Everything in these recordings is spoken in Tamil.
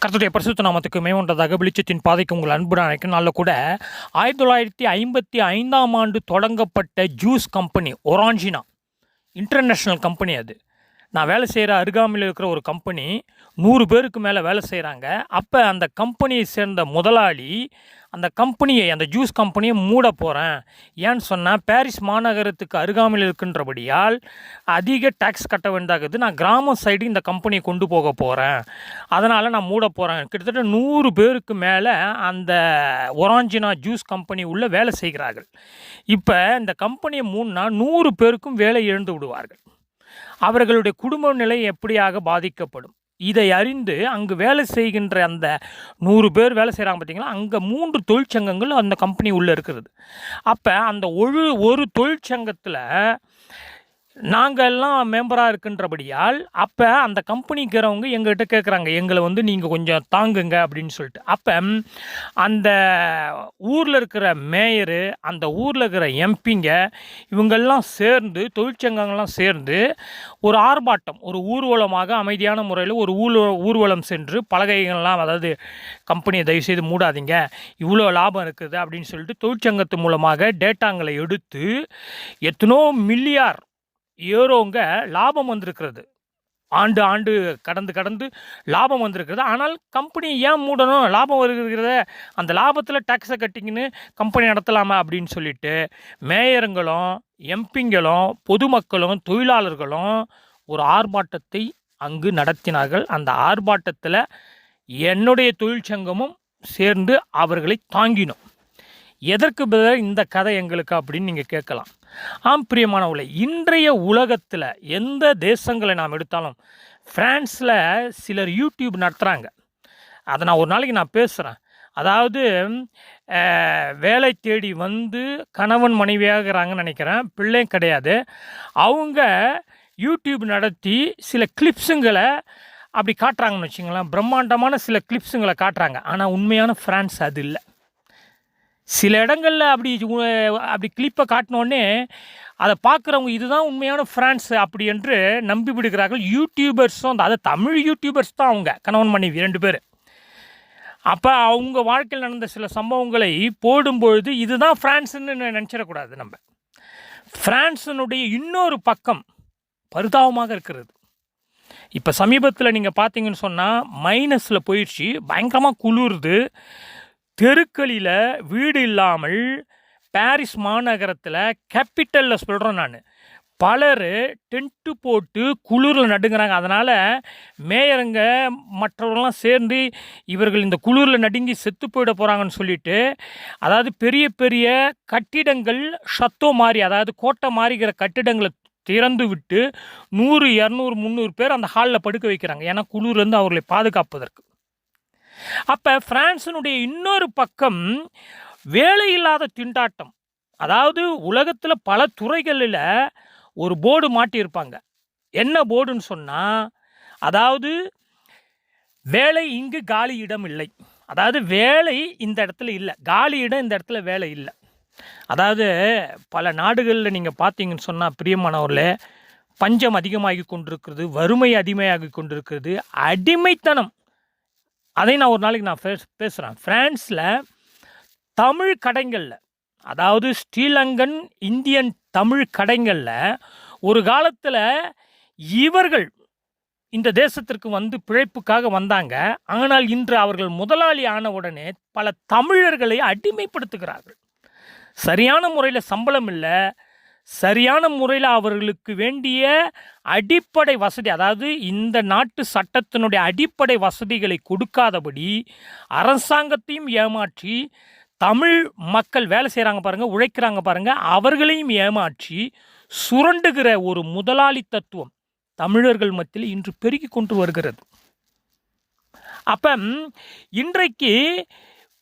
கர்த்தருடைய பரிசுத்த நாமத்துக்கு மேம்பட்டதாக வெளிச்சத்தின் பாதைக்கு உங்கள் அன்பு அழைக்கும் நாளில் கூட 1955ஆம் ஆண்டு தொடங்கப்பட்ட ஜூஸ் கம்பெனி ஒராஞ்சினா இன்டர்நேஷ்னல் கம்பெனி. அது நான் வேலை செய்கிற அருகாமையில் இருக்கிற ஒரு கம்பெனி. 100 பேருக்கு மேலே வேலை செய்கிறாங்க. அப்போ அந்த கம்பெனியை சேர்ந்த முதலாளி அந்த கம்பெனியை, அந்த ஜூஸ் கம்பெனியை மூட போகிறேன். ஏன்னு சொன்னால் பாரிஸ் மாநகரத்துக்கு அருகாமையில் இருக்கின்றபடியால் அதிக டேக்ஸ் கட்ட வேண்டியதாகுது. நான் கிராமம் சைடு இந்த கம்பெனியை கொண்டு போக போகிறேன், அதனால் நான் மூட போகிறேன். கிட்டத்தட்ட 100 பேருக்கு மேலே அந்த ஒராஞ்சினா ஜூஸ் கம்பெனி உள்ள வேலை செய்கிறார்கள். இப்போ இந்த கம்பெனியை மூடினா 100 பேருக்கும் வேலை இழந்து விடுவார்கள். அவர்களுடைய குடும்ப நிலை எப்படியாக பாதிக்கப்படும்? இதை அறிந்து அங்கு வேலை செய்கின்ற அந்த 100 பேர் வேலை செய்கிறாங்க பார்த்தீங்களா, அங்கே 3 தொழிற்சங்கங்கள் அந்த கம்பெனி உள்ளே இருக்கிறது. அப்போ அந்த ஒரு தொழிற்சங்கத்தில் நாங்கள் எல்லாம் மெம்பராக இருக்கின்றபடியால் அப்போ அந்த கம்பெனிக்கிறவங்க எங்கள்கிட்ட கேட்குறாங்க, எங்களை நீங்கள் கொஞ்சம் தாங்குங்க அப்படின்னு சொல்லிட்டு. அப்போ அந்த ஊரில் இருக்கிற மேயரு, அந்த ஊரில் இருக்கிற எம்பிங்க, இவங்கெல்லாம் சேர்ந்து, தொழிற்சங்கங்கள்லாம் சேர்ந்து ஒரு ஆர்ப்பாட்டம், ஒரு ஊர்வலமாக அமைதியான முறையில் ஒரு ஊர்வலம் சென்று பலகைகள்லாம், அதாவது கம்பெனியை தயவுசெய்து மூடாதீங்க, இவ்வளோ லாபம் இருக்குது அப்படின்னு சொல்லிட்டு தொழிற்சங்கத்து மூலமாக டேட்டாங்களை எடுத்து எத்தனோ மில்லியார் யூரோங்க லாபம் வந்திருக்கிறது. ஆண்டு கடந்து லாபம் வந்திருக்கிறது. ஆனால் கம்பெனி ஏன் மூடணும்? லாபம் வருகிறத, அந்த லாபத்தில் டேக்ஸை கட்டிங்கன்னு கம்பெனி நடத்தலாமா அப்படின்னு சொல்லிட்டு மேயருங்களும் எம்பிங்களும் பொதுமக்களும் தொழிலாளர்களும் ஒரு ஆர்ப்பாட்டத்தை அங்கு நடத்தினார்கள். அந்த ஆர்ப்பாட்டத்தில் என்னுடைய தொழிற்சங்கமும் சேர்ந்து அவர்களை தாங்கினோம். எதற்கு பதிலாக இந்த கதை எங்களுக்கு அப்படின்னு நீங்கள் கேட்கலாம். பிரியமானவர்களே, இன்றைய உலகத்தில் எந்த தேசங்களை நாம் எடுத்தாலும், ஃப்ரான்ஸில் சிலர் யூடியூப் நடத்துகிறாங்க. அதை நான் ஒரு நாளைக்கு பேசுகிறேன். அதாவது வேலை தேடி வந்து கணவன் மனைவியாகிறாங்கன்னு நினைக்கிறேன், பிள்ளை கிடையாது. அவங்க யூடியூப் நடத்தி சில கிளிப்ஸுங்களை அப்படி காட்டுறாங்கன்னு வச்சுங்களேன். பிரம்மாண்டமான சில கிளிப்ஸுங்களை காட்டுறாங்க. ஆனால் உண்மையான ஃப்ரான்ஸ் அது இல்லை. சில இடங்களில் அப்படி கிளிப்பை காட்டினோடனே அதை பார்க்குறவங்க இதுதான் உண்மையான ஃப்ரான்ஸ் அப்படி என்று நம்பி விடுகிறார்கள். யூடியூபர்ஸும், அதை தமிழ் யூடியூபர்ஸ் தான் அவங்க, கணவன் மனைவி 2 பேர். அப்போ அவங்க வாழ்க்கையில் நடந்த சில சம்பவங்களை போடும்பொழுது இதுதான் ஃப்ரான்ஸுன்னு நினச்சிடக்கூடாது. நம்ம ஃப்ரான்ஸினுடைய இன்னொரு பக்கம் பரிதாபமாக இருக்கிறது. இப்போ சமீபத்தில் நீங்கள் பார்த்தீங்கன்னு சொன்னால் மைனஸில் போயிடுச்சு, பயங்கரமாக குளிருது. தெருக்களில் வீடு இல்லாமல் பாரிஸ் மாநகரத்தில் கேபிட்டலில் சொல்கிறேன் நான், பலர் டென்ட்டு போட்டு குளிரில் நடுங்கிறாங்க. அதனால் மேயருங்க மற்றவர்கள்லாம் சேர்ந்து இவர்கள் இந்த குளிரில் நடுங்கி செத்து போயிட போகிறாங்கன்னு சொல்லிட்டு, அதாவது பெரிய பெரிய கட்டிடங்கள் ஷத்தோ மாதிரி, அதாவது கோட்டை மாதிரிங்கிற கட்டிடங்களை திறந்து விட்டு 100, 200, 300 பேர் அந்த ஹாலில் படுக்க வைக்கிறாங்க. ஏன்னா குளிர்லேருந்து அவர்களை பாதுகாப்பதற்கு. அப்போ பிரான்ஸினுடைய இன்னொரு பக்கம் வேலையில்லாத திண்டாட்டம். அதாவது உலகத்தில் பல துறைகளில் ஒரு போர்டு மாட்டியிருப்பாங்க. என்ன போர்டுன்னு சொன்னால், அதாவது வேலை இங்கு காலி இடம் இல்லை. அதாவது வேலை இந்த இடத்துல இல்லை, காலி இடம் இந்த இடத்துல வேலை இல்லை. அதாவது பல நாடுகளில் நீங்கள் பார்த்தீங்கன்னு சொன்னால் பிரியமானவர்களே, பஞ்சம் அதிகமாகி கொண்டிருக்கிறது, வறுமை அதிகமாகி கொண்டிருக்கிறது, அடிமைத்தனம். அதை நான் ஒரு நாளைக்கு பேசுகிறேன். ஃப்ரான்ஸில் தமிழ் கடைகளில், அதாவது ஸ்ரீலங்கன் இந்தியன் தமிழ் கடைகளில் ஒரு காலத்தில் இவர்கள் இந்த தேசத்திற்கு வந்து பிழைப்புக்காக வந்தாங்க. ஆனால் இன்று அவர்கள் முதலாளி ஆன உடனே பல தமிழர்களை அடிமைப்படுத்துகிறார்கள். சரியான முறையில் சம்பளம் இல்லை, சரியான முறையில் அவர்களுக்கு வேண்டிய அடிப்படை வசதி, அதாவது இந்த நாட்டு சட்டத்தினுடைய அடிப்படை வசதிகளை கொடுக்காதபடி அரசாங்கத்தையும் ஏமாற்றி, தமிழ் மக்கள் வேலை செய்கிறாங்க பாருங்கள், உழைக்கிறாங்க பாருங்கள், அவர்களையும் ஏமாற்றி சுரண்டுகிற ஒரு முதலாளி தத்துவம் தமிழர்கள் மத்தியில் இன்று பெருகி கொண்டு வருகிறது. அப்போ இன்றைக்கு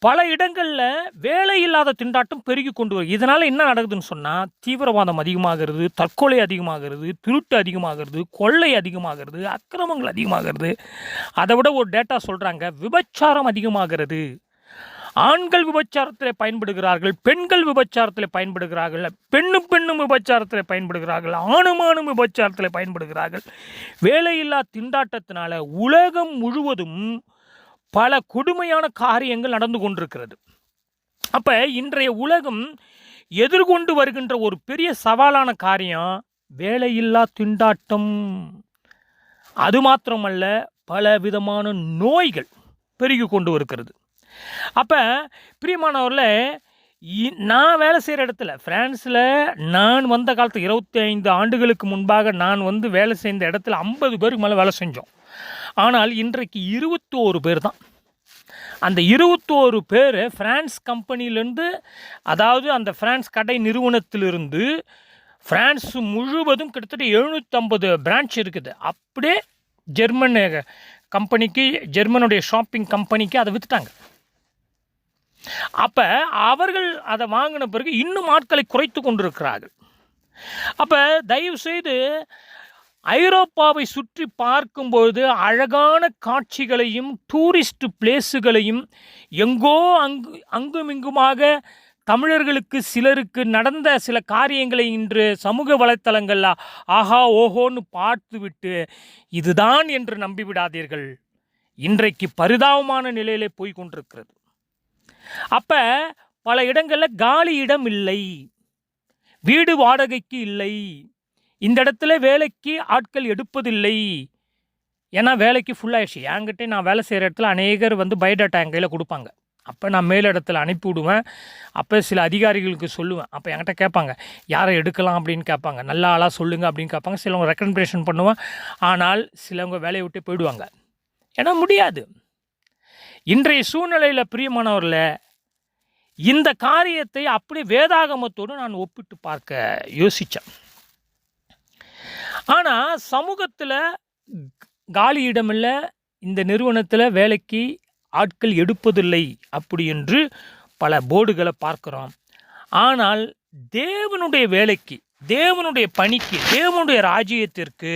பல இடங்களில் வேலையில்லாத திண்டாட்டம் பெருகி கொண்டு வரும். இதனால் என்ன நடக்குதுன்னு சொன்னால், தீவிரவாதம் அதிகமாகிறது, தற்கொலை அதிகமாகிறது, திருட்டு அதிகமாகிறது, கொள்ளை அதிகமாகிறது, அக்கிரமங்கள் அதிகமாகிறது. அதை விட ஒரு டேட்டா சொல்கிறாங்க, விபச்சாரம் அதிகமாகிறது. ஆண்கள் விபச்சாரத்தில் பயன்படுகிறார்கள், பெண்கள் விபச்சாரத்தில் பயன்படுகிறார்கள், பெண்ணும் விபச்சாரத்தில் பயன்படுகிறார்கள், ஆணும் விபச்சாரத்தில் பயன்படுகிறார்கள். வேலையில்லா திண்டாட்டத்தினால உலகம் முழுவதும் பல கொடுமையான காரியங்கள் நடந்து கொண்டிருக்கிறது. அப்போ இன்றைய உலகம் எதிர்கொண்டு வருகின்ற ஒரு பெரிய சவாலான காரியம் வேலையில்லா திண்டாட்டம். அது மாத்திரமல்ல, பல விதமான நோய்கள் பெருகி கொண்டு இருக்கிறது. அப்போ பிரியமானவர்களே, நான் வேலை செய்கிற இடத்துல ஃப்ரான்ஸில் நான் வந்த காலத்து 25 ஆண்டுகளுக்கு முன்பாக நான் வேலை செய்த இடத்துல 50 பேருக்கு மேலே வேலை செஞ்சோம். ஆனால் இன்றைக்கு 21 பேர் தான். அந்த 21 பேர் ஃப்ரான்ஸ் கம்பெனியிலேருந்து, அதாவது அந்த ஃப்ரான்ஸ் கடை நிறுவனத்திலிருந்து ஃப்ரான்ஸ் முழுவதும் கிட்டத்தட்ட 750 பிரான்ச் இருக்குது. அப்படியே ஜெர்மன் கம்பெனிக்கு, ஜெர்மனுடைய ஷாப்பிங் கம்பெனிக்கு அதை விற்றுட்டாங்க. அப்போ அவர்கள் அதை வாங்கின பிறகு இன்னும் ஆட்களை குறைத்து கொண்டிருக்கிறார்கள். அப்போ தயவுசெய்து ஐரோப்பாவை சுற்றி பார்க்கும்போது அழகான காட்சிகளையும் டூரிஸ்ட் பிளேஸுகளையும் எங்கோ அங்குமிங்குமாக தமிழர்களுக்கு சிலருக்கு நடந்த சில காரியங்களை இன்று சமூக வலைத்தளங்களில் ஆஹா ஓஹோன்னு பார்த்துவிட்டு இதுதான் என்று நம்பிவிடாதீர்கள். இன்றைக்கு பரிதாபமான நிலையிலே போய் கொண்டிருக்கிறது. அப்போ பல இடங்களில் காலி இடம் இல்லை, வீடு வாடகைக்கு இல்லை, இந்த இடத்துல வேலைக்கு ஆட்கள் எடுப்பதில்லை. ஏன்னா வேலைக்கு ஃபுல்லாகிடுச்சு. என்கிட்ட நான் வேலை செய்கிற இடத்துல அநேகர் பயோடாட்டா என் கையில் கொடுப்பாங்க. அப்போ நான் மேல் இடத்துல அனுப்பி விடுவேன். அப்போ சில அதிகாரிகளுக்கு சொல்லுவேன். அப்போ என்கிட்ட கேட்பாங்க, யாரை எடுக்கலாம் அப்படின்னு கேட்பாங்க. நல்ல ஆளாக சொல்லுங்கள் அப்படின்னு கேட்பாங்க. சிலவங்க ரெக்கமெண்டேஷன் பண்ணுவேன். ஆனால் சிலவங்க வேலையை விட்டு போயிடுவாங்க. ஏன்னா முடியாது. இன்றைய சூழ்நிலையில் பிரியமானவரில் இந்த காரியத்தை அப்படியே வேதாகமத்தோடு நான் ஒப்பிட்டு பார்க்க யோசித்தேன். ஆனால் சமூகத்தில் காலி இடமில்லை, இந்த நிறுவனத்தில் வேலைக்கு ஆட்கள் எடுப்பதில்லை அப்படி என்று பல போர்டுகளை பார்க்குறோம். ஆனால் தேவனுடைய வேலைக்கு, தேவனுடைய பணிக்கு, தேவனுடைய ராஜ்யத்திற்கு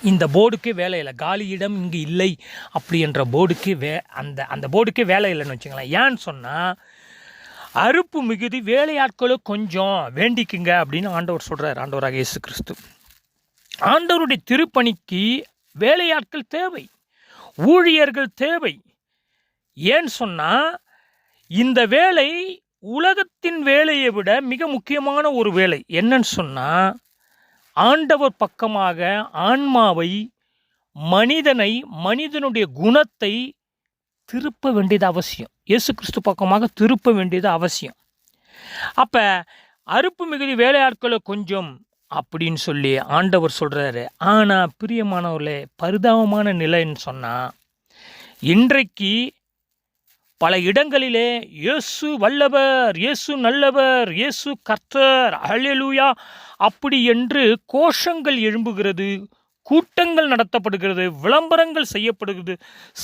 இந்த போர்டுக்கே வேலை இல்லை. காலி இடம் இங்கு இல்லை அப்படி என்ற போர்டுக்கு அந்த போர்டுக்கே வேலை இல்லைன்னு வச்சுங்களேன். ஏன்னு சொன்னால் அறுப்பு மிகுதி, வேலையாட்களும் கொஞ்சம் வேண்டிக்குங்க அப்படின்னு ஆண்டவர் சொல்கிறார். ஆண்டவராக இயேசு கிறிஸ்து. ஆண்டவருடைய திருப்பணிக்கு வேலையாட்கள் தேவை, ஊழியர்கள் தேவை. ஏன்னு சொன்னால் இந்த வேலை உலகத்தின் வேலையை விட மிக முக்கியமான ஒரு வேலை. என்னன்னு சொன்னால் ஆண்டவர் பக்கமாக ஆன்மாவை, மனிதனை, மனிதனுடைய குணத்தை திருப்ப வேண்டியது அவசியம். இயேசு கிறிஸ்து பக்கமாக திருப்ப வேண்டியது அவசியம். அப்போ அறுப்பு மிகுதி, வேலையாட்களை கொஞ்சம் அப்படின்னு சொல்லி ஆண்டவர் சொல்கிறாரு. ஆனால் பிரியமானவர்களே, பரிதாபமான நிலைன்னு சொன்னால் இன்றைக்கு பல இடங்களிலே இயேசு வல்லவர், இயேசு நல்லவர், இயேசு கர்த்தர், ஹல்லேலூயா அப்படி என்று கோஷங்கள் எழும்புகிறது, கூட்டங்கள் நடத்தப்படுகிறது, விளம்பரங்கள் செய்யப்படுகிறது.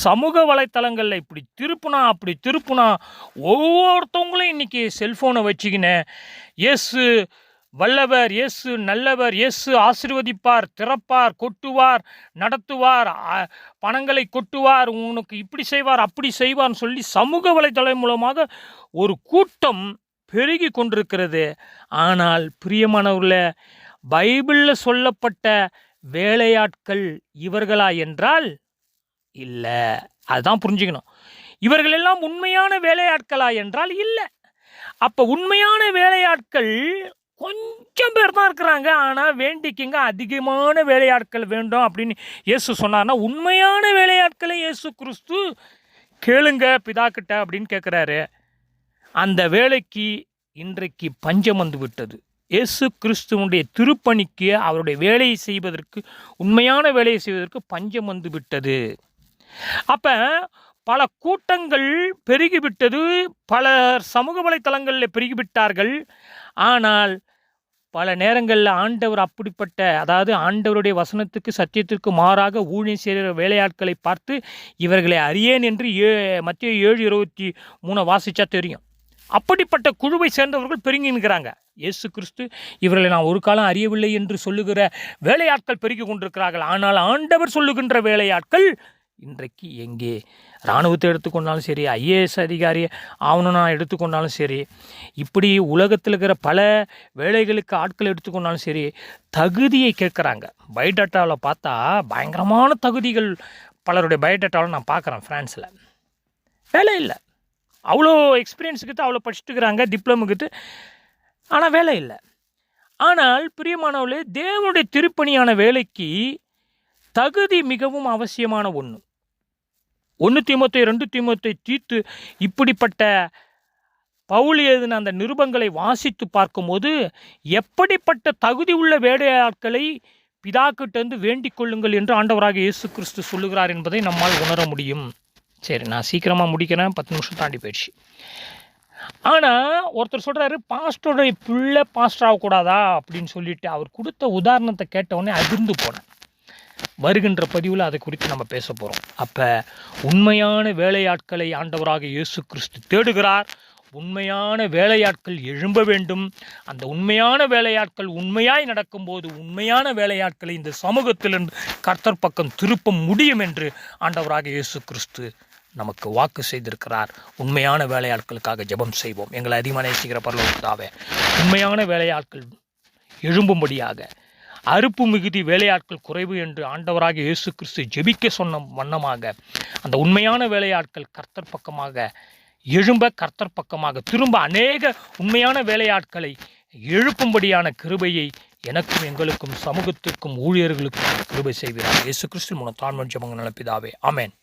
சமூக வலைத்தளங்களில் இப்படி திருப்புனா அப்படி திருப்புனா ஒவ்வொருத்தவங்களும் இன்றைக்கி செல்ஃபோனை வச்சுக்கினேன், இயேசு வல்லவர், இயேசு நல்லவர், இயேசு ஆசீர்வதிப்பார், திறப்பார், கொட்டுவார், நடத்துவார், பணங்களை கொட்டுவார், உனக்கு இப்படி செய்வார் அப்படி செய்வார்னு சொல்லி சமூக வலைத்தளம் மூலமாக ஒரு கூட்டம் பெருகி கொண்டிருக்கிறது. ஆனால் பிரியமானவர்களே, பைபிளில் சொல்லப்பட்ட வேலையாட்கள் இவர்களா என்றால் இல்லை. அதுதான் புரிஞ்சுக்கணும். இவர்கள் எல்லாம் உண்மையான வேலையாட்களா என்றால் இல்லை. அப்போ உண்மையான வேலையாட்கள் கொஞ்சம் பேர் தான் இருக்கிறாங்க. ஆனால் வேண்டிக்கிங்க, அதிகமான வேலையாட்கள் வேண்டும் அப்படின்னு இயேசு சொன்னார்னா, உண்மையான வேலையாட்களை இயேசு கிறிஸ்து கேளுங்க பிதாக்கிட்ட அப்படின்னு கேட்குறாரு. அந்த வேலைக்கு இன்றைக்கு பஞ்சம் வந்து விட்டது. இயேசு கிறிஸ்துவனுடைய திருப்பணிக்கு, அவருடைய வேலையை செய்வதற்கு, உண்மையான வேலையை செய்வதற்கு பஞ்சம் வந்து விட்டது. அப்போ பல கூட்டங்கள் பெருகிவிட்டது, பல சமூக வலைத்தளங்களில் பெருகிவிட்டார்கள். ஆனால் பல நேரங்களில் ஆண்டவர் அப்படிப்பட்ட, அதாவது ஆண்டவருடைய வசனத்துக்கு சத்தியத்திற்கு மாறாக ஊழியம் செய்கிற வேலையாட்களை பார்த்து இவர்களை அறியேன் என்று மத்தேயு 7:23 வாசித்தா தெரியும். அப்படிப்பட்ட குழுவை சேர்ந்தவர்கள் பெருங்கி நிற்கிறாங்க. இயேசு கிறிஸ்து இவர்களை நான் ஒரு காலம் அறியவில்லை என்று சொல்லுகிற வேலையாட்கள் பெருகி கொண்டிருக்கிறார்கள். ஆனால் ஆண்டவர் சொல்லுகின்ற வேலையாட்கள் இன்றைக்கு எங்கே? இராணுவத்தை எடுத்துக்கொண்டாலும் சரி, ஐஏஎஸ் அதிகாரி ஆகணும்னா எடுத்துக்கொண்டாலும் சரி, இப்படி உலகத்தில் இருக்கிற பல வேலைகளுக்கு ஆட்கள் எடுத்துக்கொண்டாலும் சரி, தகுதியை கேட்குறாங்க. பயோடாட்டாவில் பார்த்தா பயங்கரமான தகுதிகள் பலருடைய பயோடேட்டாவில் நான் பார்க்குறேன் ஃப்ரான்ஸில். வேலை இல்லை. அவ்வளோ எக்ஸ்பீரியன்ஸுக்கிட்டு அவ்வளோ படிச்சுட்டுக்கிறாங்க, டிப்ளமுக்கிட்டு, ஆனால் வேலை இல்லை. ஆனால் பிரியமானவர்களே, தேவனுடைய திருப்பணியான வேலைக்கு தகுதி மிகவும் அவசியமான ஒன்று. 1 தீமோத்தேயு 2 தீமோத்தேயு தீத்து இப்படிப்பட்ட பவுல் எழுதின அந்த நிருபங்களை வாசித்து பார்க்கும்போது எப்படிப்பட்ட தகுதி உள்ள வேலையாட்களை பிதாக்கிட்டேருந்து வேண்டிக் கொள்ளுங்கள் என்று ஆண்டவராக இயேசு கிறிஸ்து சொல்லுகிறார் என்பதை நம்மால் உணர முடியும். சரி, நான் சீக்கிரமாக முடிக்கிறேன், 10 நிமிஷம் தாண்டி போயிடுச்சு. ஆனால் ஒருத்தர் சொல்கிறாரு, பாஸ்டருடைய பிள்ளை பாஸ்டர் ஆகக்கூடாதா அப்படின்னு சொல்லிட்டு அவர் கொடுத்த உதாரணத்தை கேட்டவுடனே அதிர்ந்து போனேன். வருகின்ற பதிவில் அதை குறித்து நம்ம பேச போகிறோம். அப்போ உண்மையான வேலையாட்களை ஆண்டவராக இயேசு கிறிஸ்து தேடுகிறார். உண்மையான வேலையாட்கள் எழும்ப வேண்டும். அந்த உண்மையான வேலையாட்கள் உண்மையாய் நடக்கும்போது உண்மையான வேலையாட்களை இந்த சமூகத்திலிருந்து கர்த்தர் பக்கம் திருப்ப முடியும் என்று ஆண்டவராக இயேசு கிறிஸ்து நமக்கு வாக்கு செய்திருக்கிறார். உண்மையான வேலையாட்களுக்காக ஜெபம் செய்வோம். எங்களை அதிகமாக நேசிக்கிற பரலோக பிதாவே, உண்மையான வேலையாட்கள் எழும்பும்படியாக, அறுப்பு மிகுதி வேலையாட்கள் குறைவு என்று ஆண்டவராக இயேசு கிறிஸ்து ஜெபிக்க சொன்ன வண்ணமாக அந்த உண்மையான வேலையாட்கள் கர்த்தர் பக்கமாக எழும்ப, கர்த்தர் பக்கமாக திரும்ப அநேக உண்மையான வேலையாட்களை எழுப்பும்படியான கிருபையை எனக்கும் எங்களுக்கும் சமூகத்திற்கும் ஊழியர்களுக்கும் கிருபை செய்கிறார். இயேசு கிறிஸ்து மூலம் தாழ்மை ஜெபங்கள் நல்ல பிதாவே, ஆமென்.